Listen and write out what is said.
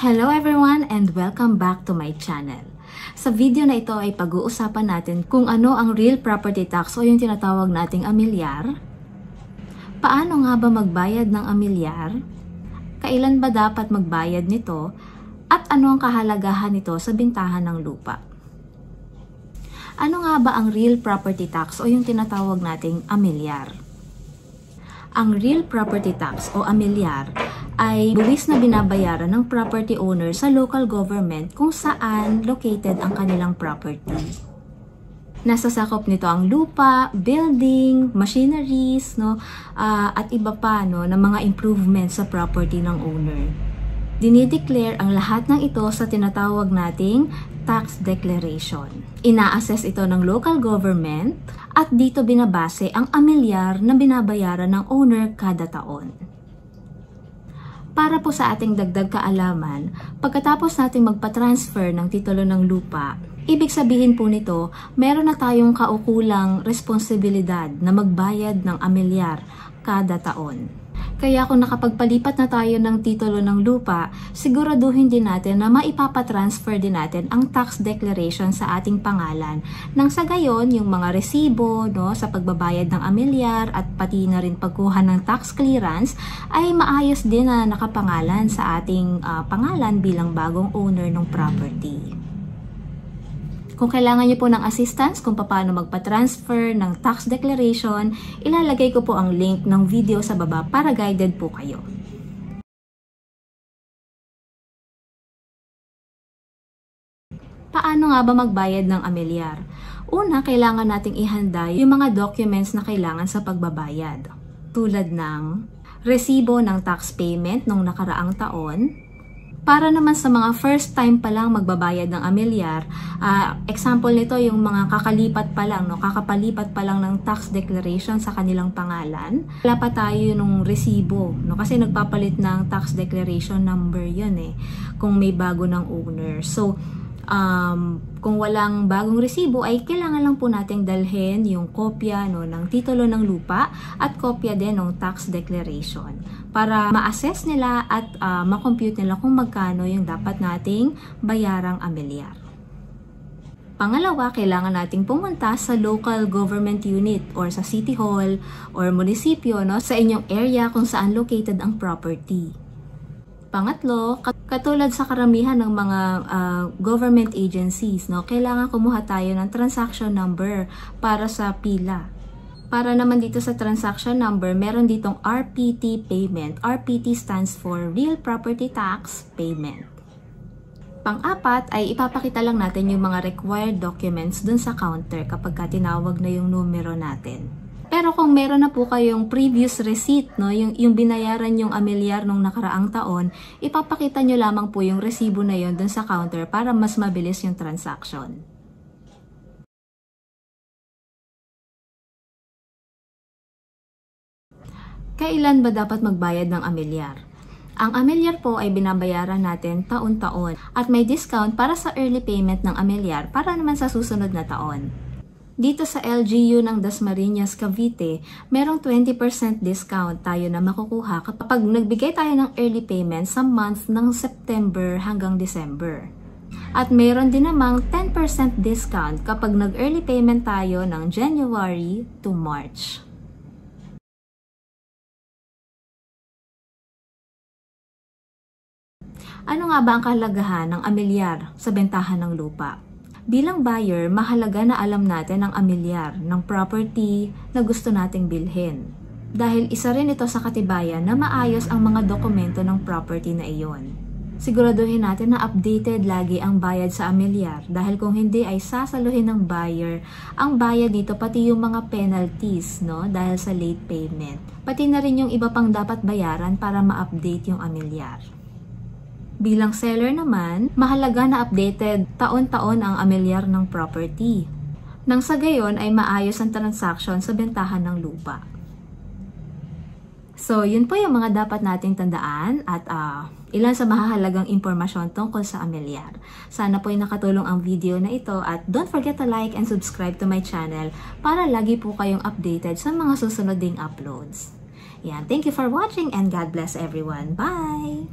Hello everyone and welcome back to my channel. Sa video na ito ay pag-uusapan natin kung ano ang real property tax o yung tinatawag nating amilyar. Paano nga ba magbayad ng amilyar? Kailan ba dapat magbayad nito? At ano ang kahalagahan nito sa bintahan ng lupa? Ano nga ba ang real property tax o yung tinatawag nating amilyar? Ang real property tax o amilyar ay buwis na binabayaran ng property owner sa local government kung saan located ang kanilang property. Nasasakop nito ang lupa, building, machineries, at iba pa na mga improvements sa property ng owner. Dinideclare ang lahat ng ito sa tinatawag nating tax declaration. Ina-assess ito ng local government at dito binabase ang amilyar na binabayaran ng owner kada taon. Para po sa ating dagdag kaalaman, pagkatapos nating magpa-transfer ng titulo ng lupa, ibig sabihin po nito, meron na tayong kaukulang responsibilidad na magbayad ng amilyar kada taon. Kaya kung nakapagpalipat na tayo ng titulo ng lupa, siguraduhin din natin na maipapatransfer din natin ang tax declaration sa ating pangalan. Nang sa gayon, yung mga resibo sa pagbabayad ng amilyar at pati na rin pagkuha ng tax clearance ay maayos din na nakapangalan sa ating pangalan bilang bagong owner ng property. Kung kailangan niyo po ng assistance kung paano magpa-transfer ng tax declaration, ilalagay ko po ang link ng video sa baba para guided po kayo. Paano nga ba magbayad ng amilyar? Una, kailangan nating ihanda yung mga documents na kailangan sa pagbabayad. Tulad ng resibo ng tax payment nung nakaraang taon. Para naman sa mga first time pa lang magbabayad ng amilyar, example nito yung mga kakapalipat pa lang ng tax declaration sa kanilang pangalan. Wala pa tayo nung resibo, kasi nagpapalit ng tax declaration number yun kung may bago ng owner. So, kung walang bagong resibo ay kailangan lang po nating dalhin yung kopya ng titulo ng lupa at kopya din ng tax declaration para ma-assess nila at ma-compute nila kung magkano yung dapat nating bayarang amilyar. Pangalawa, kailangan nating pumunta sa local government unit or sa city hall or munisipyo sa inyong area kung saan located ang property. Pangatlo, katulad sa karamihan ng mga government agencies, kailangan kumuha tayo ng transaction number para sa pila. Para naman dito sa transaction number, meron ditong RPT payment. RPT stands for Real Property Tax Payment. Pang-apat ay ipapakita lang natin yung mga required documents dun sa counter kapag tinawag na yung numero natin. Pero kung meron na po kayong previous receipt, yung binayaran yung amilyar nung nakaraang taon, ipapakita nyo lamang po yung resibo na yon dun sa counter para mas mabilis yung transaction. Kailan ba dapat magbayad ng amilyar? Ang amilyar po ay binabayaran natin taon-taon at may discount para sa early payment ng amilyar para naman sa susunod na taon. Dito sa LGU ng Dasmariñas, Cavite, merong 20% discount tayo na makukuha kapag nagbigay tayo ng early payment sa month ng September hanggang December. At meron din namang 10% discount kapag nag-early payment tayo ng January to March. Ano nga ba ang kahalagahan ng amilyar sa bentahan ng lupa? Bilang buyer, mahalaga na alam natin ang amilyar ng property na gusto nating bilhin. Dahil isa rin ito sa katibayan na maayos ang mga dokumento ng property na iyon. Siguraduhin natin na updated lagi ang bayad sa amilyar dahil kung hindi ay sasaluhin ng buyer ang bayad dito pati yung mga penalties dahil sa late payment. Pati na rin yung iba pang dapat bayaran para ma-update yung amilyar. Bilang seller naman, mahalaga na updated taon-taon ang amilyar ng property. Nang sa gayon ay maayos ang transaction sa bentahan ng lupa. So, yun po yung mga dapat nating tandaan at ilan sa mahahalagang impormasyon tungkol sa amilyar. Sana po ay nakatulong ang video na ito at don't forget to like and subscribe to my channel para lagi po kayong updated sa mga susunod ding uploads. Yan, thank you for watching and God bless everyone. Bye!